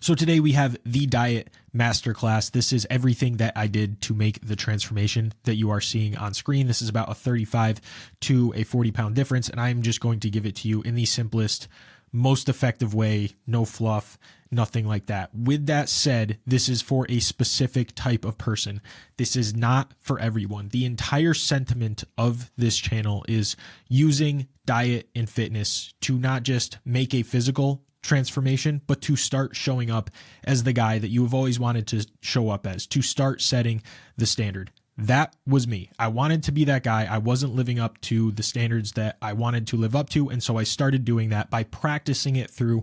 So today we have the Diet Masterclass. This is everything that I did to make the transformation that you are seeing on screen. This is about a 35 to a 40-pound difference, and I'm just going to give it to you in the simplest, most effective way, no fluff, nothing like that. With that said, this is for a specific type of person. This is not for everyone. The entire sentiment of this channel is using diet and fitness to not just make a physical transformation, but to start showing up as the guy that you have always wanted to show up as, to start setting the standard. That was me. I wanted to be that guy. I wasn't living up to the standards that I wanted to live up to. And so I started doing that by practicing it through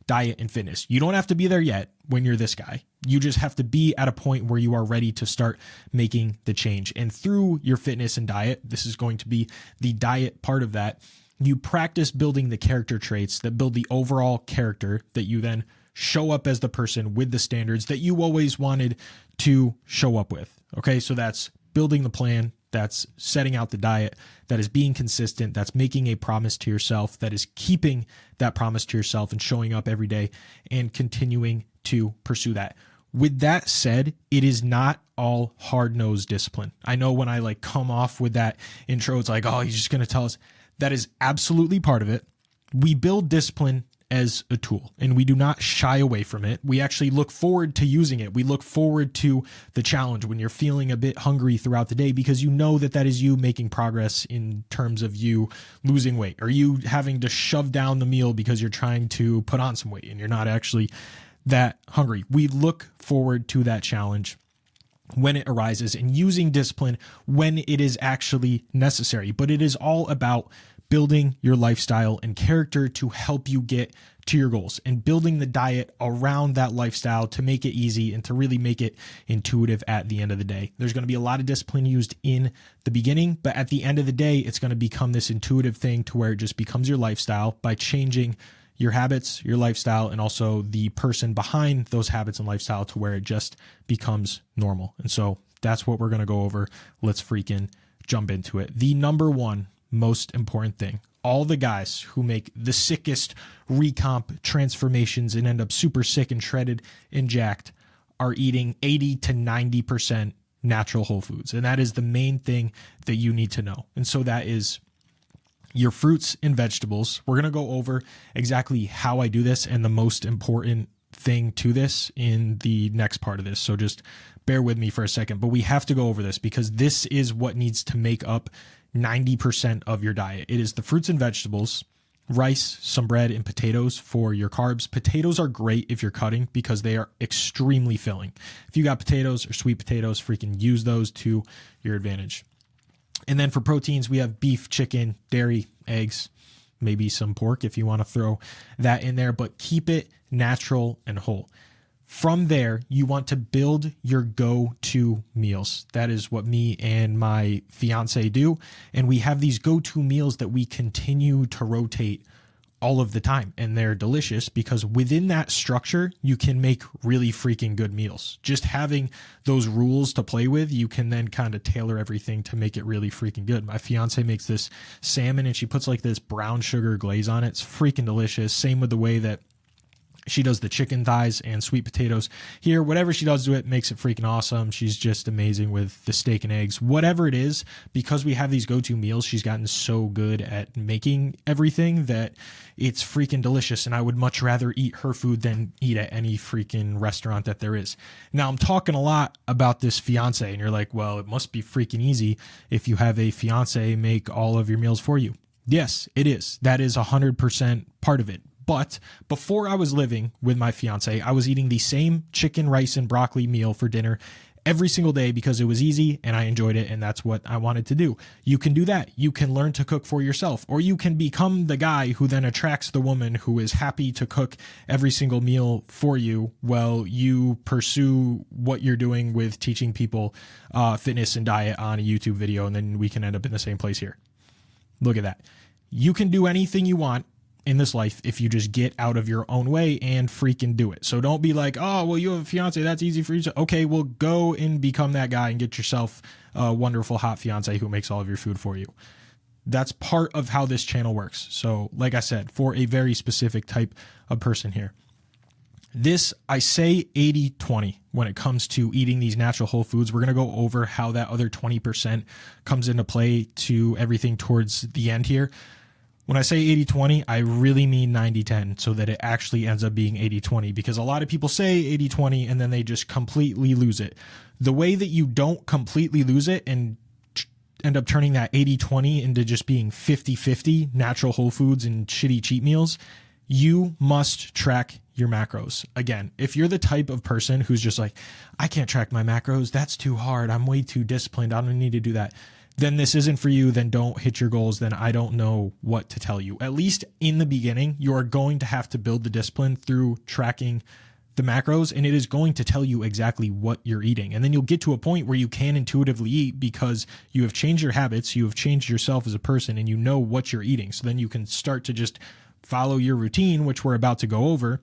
diet and fitness. You don't have to be there yet when you're this guy. You just have to be at a point where you are ready to start making the change. And through your fitness and diet, this is going to be the diet part of that. You practice building the character traits that build the overall character that you then show up as the person with the standards that you always wanted to show up with. Okay, so that's building the plan, that's setting out the diet, that is being consistent, that's making a promise to yourself, that is keeping that promise to yourself and showing up every day and continuing to pursue that. With that said, it is not all hard-nosed discipline. I know when I come off with that intro, it's like, oh, he's just going to tell us. That is absolutely part of it. We build discipline as a tool, and we do not shy away from it. We actually look forward to using it. We look forward to the challenge when you're feeling a bit hungry throughout the day, because you know that that is you making progress in terms of you losing weight, or you having to shove down the meal because you're trying to put on some weight and you're not actually that hungry. We look forward to that challenge when it arises and using discipline when it is actually necessary. But it is all about building your lifestyle and character to help you get to your goals, and building the diet around that lifestyle to make it easy and to really make it intuitive at the end of the day. There's going to be a lot of discipline used in the beginning, but at the end of the day, it's going to become this intuitive thing to where it just becomes your lifestyle by changing your habits, your lifestyle, and also the person behind those habits and lifestyle to where it just becomes normal. And so that's what we're going to go over. Let's freaking jump into it. The number one most important thing, all the guys who make the sickest recomp transformations and end up super sick and shredded and jacked are eating 80 to 90% natural whole foods. And that is the main thing that you need to know. And so that is your fruits and vegetables. We're going to go over exactly how I do this and the most important thing to this in the next part of this. So just bear with me for a second, but we have to go over this because this is what needs to make up 90% of your diet. It is the fruits and vegetables, rice, some bread, and potatoes for your carbs. Potatoes are great if you're cutting because they are extremely filling. If you got potatoes or sweet potatoes, freaking use those to your advantage. And then for proteins, we have beef, chicken, dairy, eggs, maybe some pork if you want to throw that in there, but keep it natural and whole. From there, you want to build your go-to meals. That is what me and my fiance do. And we have these go-to meals that we continue to rotate all of the time. And they're delicious because within that structure, you can make really freaking good meals. Just having those rules to play with, you can then kind of tailor everything to make it really freaking good. My fiance makes this salmon and she puts this brown sugar glaze on it. It's freaking delicious. Same with the way that she does the chicken thighs and sweet potatoes here. Whatever she does to it makes it freaking awesome. She's just amazing with the steak and eggs. Whatever it is, because we have these go-to meals, she's gotten so good at making everything that it's freaking delicious. And I would much rather eat her food than eat at any freaking restaurant that there is. Now, I'm talking a lot about this fiance, and you're like, well, it must be freaking easy if you have a fiance make all of your meals for you. Yes, it is. That is 100% part of it. But before I was living with my fiance, I was eating the same chicken, rice, and broccoli meal for dinner every single day because it was easy and I enjoyed it and that's what I wanted to do. You can do that. You can learn to cook for yourself, or you can become the guy who then attracts the woman who is happy to cook every single meal for you while you pursue what you're doing with teaching people fitness and diet on a YouTube video, and then we can end up in the same place here. Look at that. You can do anything you want in this life if you just get out of your own way and freaking do it. So don't be like, oh, well, you have a fiance, that's easy for you. Okay, well, go and become that guy and get yourself a wonderful hot fiance who makes all of your food for you. That's part of how this channel works. So like I said, for a very specific type of person here. This, I say 80-20 when it comes to eating these natural whole foods. We're going to go over how that other 20% comes into play to everything towards the end here. When I say 80-20, I really mean 90-10, so that it actually ends up being 80-20, because a lot of people say 80-20 and then they just completely lose it. The way that you don't completely lose it and end up turning that 80-20 into just being 50-50 natural whole foods and shitty cheat meals, you must track your macros. Again, if you're the type of person who's just like, I can't track my macros, that's too hard, I'm way too disciplined, I don't need to do that, then this isn't for you. Then don't hit your goals. Then I don't know what to tell you. At least in the beginning, you are going to have to build the discipline through tracking the macros, and it is going to tell you exactly what you're eating. And then you'll get to a point where you can intuitively eat because you have changed your habits, you have changed yourself as a person, and you know what you're eating. So then you can start to just follow your routine, which we're about to go over.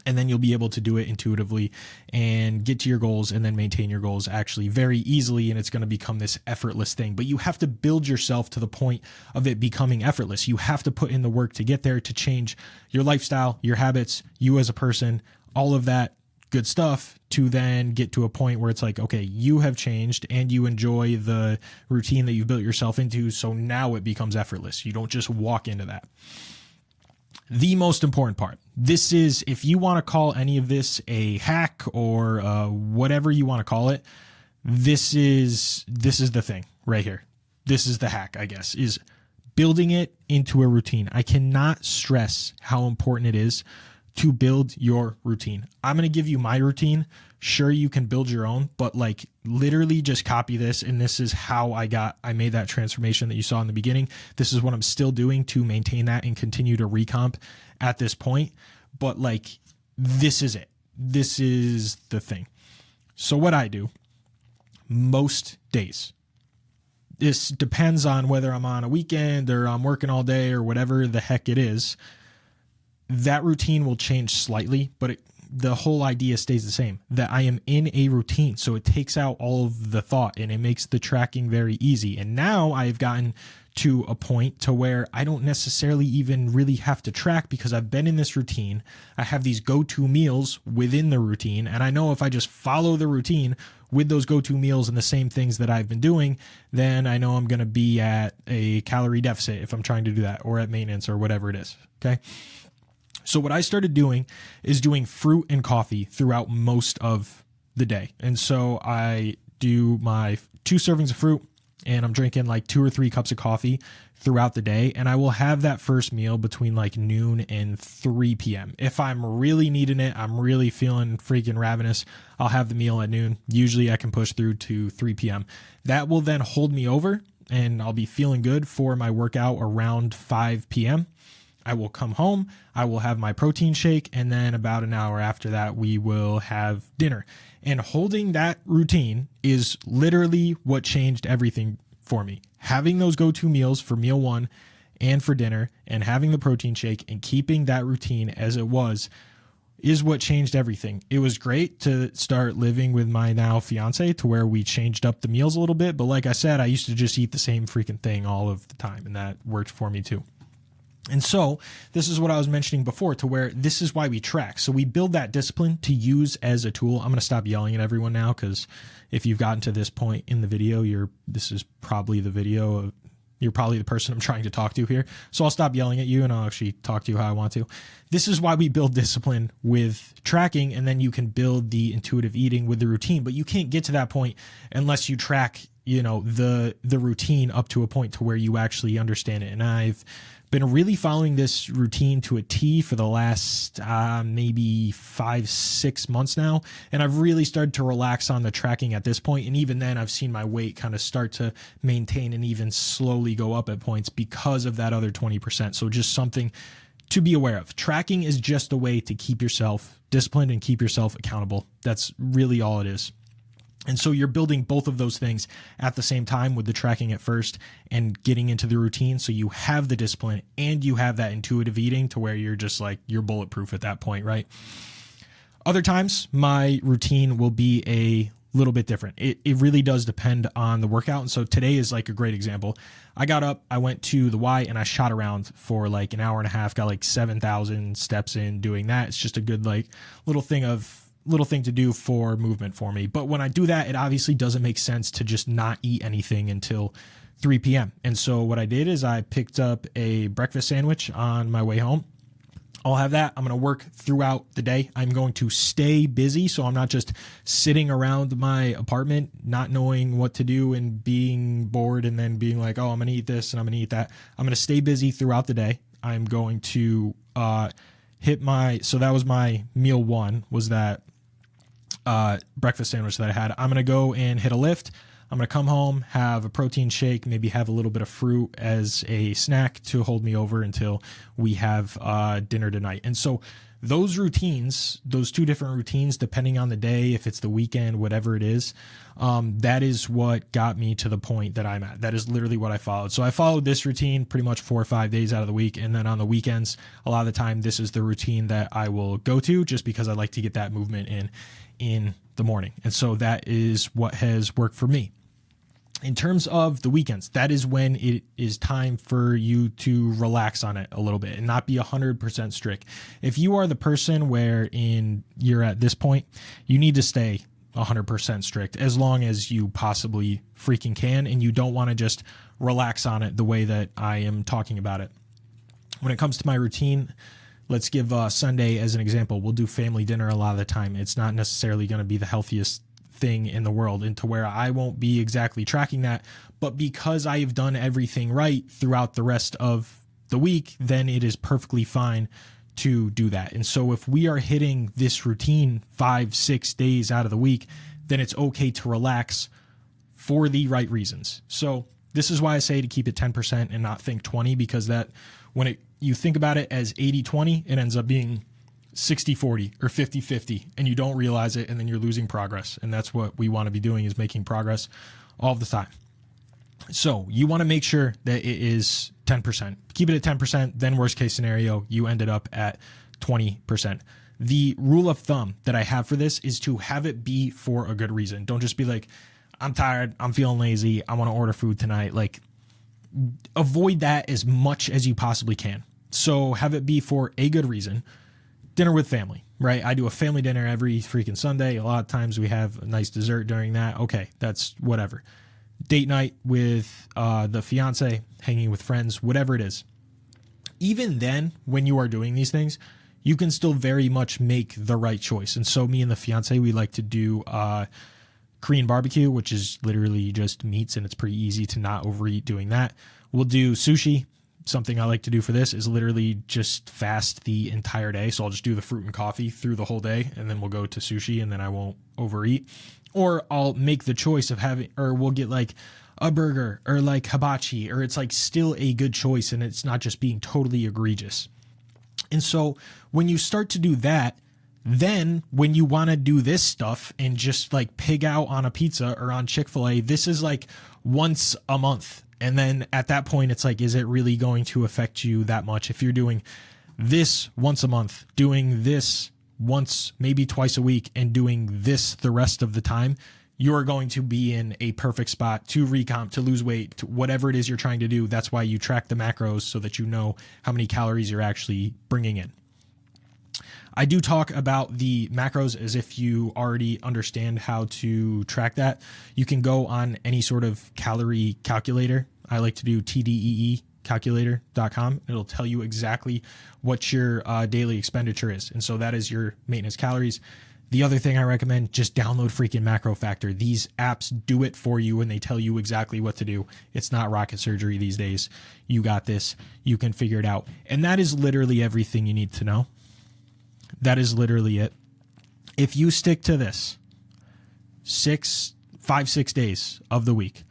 And then you'll be able to do it intuitively and get to your goals and then maintain your goals actually very easily. And it's going to become this effortless thing. But you have to build yourself to the point of it becoming effortless. You have to put in the work to get there, to change your lifestyle, your habits, you as a person, all of that good stuff, to then get to a point where it's like, okay, you have changed and you enjoy the routine that you've built yourself into. So now it becomes effortless. You don't just walk into that. The most important part. This is, if you want to call any of this a hack or whatever you want to call it, this is the thing right here. This is the hack, I guess, is building it into a routine. I cannot stress how important it is to build your routine. I'm going to give you my routine. Sure, you can build your own, but like literally just copy this. And this is how I made that transformation that you saw in the beginning. This is what I'm still doing to maintain that and continue to recomp at this point. But like, this is it. This is the thing. So what I do most days, this depends on whether I'm on a weekend or I'm working all day or whatever the heck it is. That routine will change slightly, but the whole idea stays the same, that I am in a routine. So it takes out all of the thought and it makes the tracking very easy. And now I've gotten to a point to where I don't necessarily even really have to track because I've been in this routine. I have these go-to meals within the routine. And I know if I just follow the routine with those go-to meals and the same things that I've been doing, then I know I'm going to be at a calorie deficit if I'm trying to do that, or at maintenance or whatever it is. Okay. So what I started doing is doing fruit and coffee throughout most of the day. And so I do my 2 servings of fruit and I'm drinking like 2 or 3 cups of coffee throughout the day. And I will have that first meal between like noon and 3 p.m. If I'm really needing it, I'm really feeling freaking ravenous, I'll have the meal at noon. Usually I can push through to 3 p.m. That will then hold me over and I'll be feeling good for my workout around 5 p.m. I will come home, I will have my protein shake, and then about an hour after that, we will have dinner. And holding that routine is literally what changed everything for me. Having those go-to meals for meal 1 and for dinner, and having the protein shake and keeping that routine as it was is what changed everything. It was great to start living with my now fiance to where we changed up the meals a little bit. But like I said, I used to just eat the same freaking thing all of the time, and that worked for me too. And so this is what I was mentioning before, to where this is why we track. So we build that discipline to use as a tool. I'm going to stop yelling at everyone now, because if you've gotten to this point in the video, this is probably the video of, you're probably the person I'm trying to talk to here. So I'll stop yelling at you and I'll actually talk to you how I want to. This is why we build discipline with tracking, and then you can build the intuitive eating with the routine. But you can't get to that point unless you track, the routine up to a point to where you actually understand it. And I've been really following this routine to a T for the last maybe 5-6 months now. And I've really started to relax on the tracking at this point. And even then I've seen my weight kind of start to maintain and even slowly go up at points because of that other 20%. So just something to be aware of. Tracking is just a way to keep yourself disciplined and keep yourself accountable. That's really all it is. And so you're building both of those things at the same time, with the tracking at first and getting into the routine. So you have the discipline and you have that intuitive eating to where you're just like, you're bulletproof at that point, right? Other times my routine will be a little bit different. It really does depend on the workout. And so today is like a great example. I got up, I went to the Y, and I shot around for like an hour and a half, got like 7,000 steps in doing that. It's just a good like little thing to do for movement for me. But when I do that, it obviously doesn't make sense to just not eat anything until 3 p.m. And so what I did is I picked up a breakfast sandwich on my way home. I'll have that. I'm going to work throughout the day. I'm going to stay busy, so I'm not just sitting around my apartment, not knowing what to do and being bored and then being like, oh, I'm going to eat this and I'm going to eat that. I'm going to stay busy throughout the day. I'm going to so that was my meal one, was that breakfast sandwich that I had. I'm going to go and hit a lift. I'm going to come home, have a protein shake, maybe have a little bit of fruit as a snack to hold me over until we have dinner tonight. And so those routines, those two different routines, depending on the day, if it's the weekend, whatever it is, that is what got me to the point that I'm at. That is literally what I followed. So I followed this routine pretty much 4 or 5 days out of the week. And then on the weekends, a lot of the time, this is the routine that I will go to just because I like to get that movement in the morning. And so that is what has worked for me. In terms of the weekends, that is when it is time for you to relax on it a little bit and not be 100% strict. If you are the person you're at this point, you need to stay 100% strict as long as you possibly freaking can, and you don't want to just relax on it the way that I am talking about it. When it comes to my routine, let's give Sunday as an example. We'll do family dinner a lot of the time. It's not necessarily going to be the healthiest thing in the world, and to where I won't be exactly tracking that, but because I have done everything right throughout the rest of the week, then it is perfectly fine to do that. And so if we are hitting this routine 5-6 days out of the week, then it's okay to relax for the right reasons. So this is why I say to keep it 10% and not think 20, because that when you think about it as 80-20, it ends up being 60-40 or 50-50, and you don't realize it, and then you're losing progress. And that's what we want to be doing, is making progress all the time. So you want to make sure that it is 10%. Keep it at 10%. Then worst case scenario, you ended up at 20%. The rule of thumb that I have for this is to have it be for a good reason. Don't just be like, I'm tired, I'm feeling lazy, I want to order food tonight. Like, avoid that as much as you possibly can. So have it be for a good reason. Dinner with family, right? I do a family dinner every freaking Sunday. A lot of times we have a nice dessert during that. Okay, that's whatever. Date night with the fiance, hanging with friends, whatever it is. Even then, when you are doing these things, you can still very much make the right choice. And so me and the fiance, we like to do Korean barbecue, which is literally just meats, and it's pretty easy to not overeat doing that. We'll do sushi. Something I like to do for this is literally just fast the entire day. So I'll just do the fruit and coffee through the whole day, and then we'll go to sushi, and then I won't overeat. Or I'll make the choice of we'll get like a burger or like hibachi, or it's like still a good choice, and it's not just being totally egregious. And so when you start to do that, then when you want to do this stuff and just like pig out on a pizza or on Chick-fil-A, this is like once a month. And then at that point, it's like, is it really going to affect you that much? If you're doing this once a month, doing this once, maybe twice a week, and doing this the rest of the time, you're going to be in a perfect spot to recomp, to lose weight, to whatever it is you're trying to do. That's why you track the macros, so that you know how many calories you're actually bringing in. I do talk about the macros as if you already understand how to track that. You can go on any sort of calorie calculator. I like to do tdeecalculator.com. It'll tell you exactly what your daily expenditure is. And so that is your maintenance calories. The other thing I recommend, just download freaking Macro Factor. These apps do it for you, and they tell you exactly what to do. It's not rocket surgery these days. You got this. You can figure it out. And that is literally everything you need to know. That is literally it. If you stick to this 6 days of the week,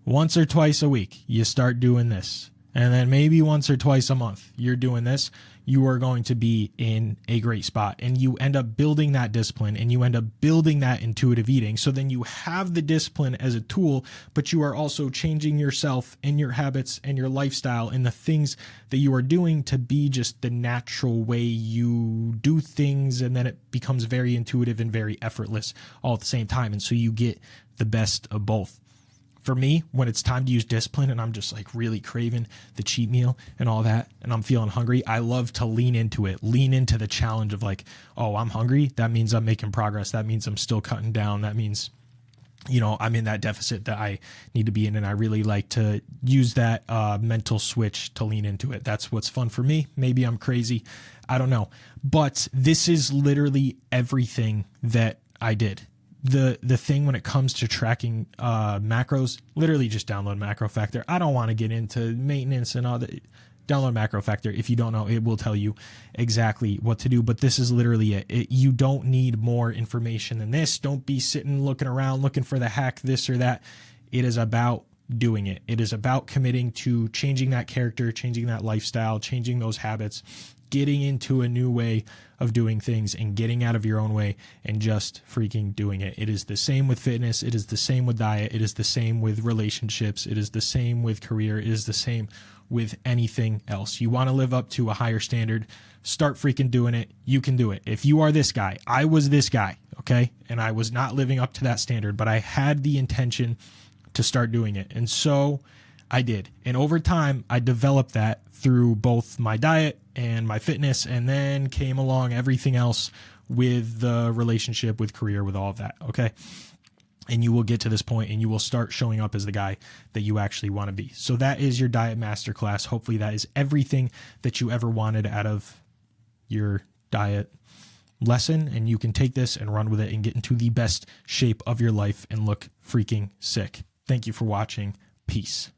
once or twice a week, you start doing this. And then maybe once or twice a month, you're doing this. you are going to be in a great spot. And you end up building that discipline and you end up building that intuitive eating. So then you have the discipline as a tool, but you are also changing yourself and your habits and your lifestyle and the things that you are doing to be just the natural way you do things. And then it becomes very intuitive and very effortless all at the same time. And so you get the best of both. For me, when it's time to use discipline and I'm just like really craving the cheat meal and all that, and I'm feeling hungry, I love to lean into it, lean into the challenge of like, oh, I'm hungry. That means I'm making progress. That means I'm still cutting down. That means, I'm in that deficit that I need to be in. And I really like to use that mental switch to lean into it. That's what's fun for me. Maybe I'm crazy. I don't know. But this is literally everything that I did. The thing when it comes to tracking macros, literally just download Macro Factor. I don't want to get into maintenance and all that. Download Macro Factor. If you don't know, it will tell you exactly what to do, but this is literally it. You don't need more information than this. Don't be sitting looking around looking for the hack, this or that. It is about doing it. It is about committing to changing that character, changing that lifestyle, changing those habits, getting into a new way of doing things and getting out of your own way and just freaking doing it. It is the same with fitness. It is the same with diet. It is the same with relationships. It is the same with career. It is the same with anything else. You want to live up to a higher standard, start freaking doing it. You can do it. If you are this guy, I was this guy, okay? And I was not living up to that standard, but I had the intention to start doing it. And so I did. And over time, I developed that through both my diet and my fitness, and then came along everything else with the relationship, with career, with all of that, okay? And you will get to this point and you will start showing up as the guy that you actually want to be. So that is your diet masterclass. Hopefully that is everything that you ever wanted out of your diet lesson, and you can take this and run with it and get into the best shape of your life and look freaking sick. Thank you for watching. Peace.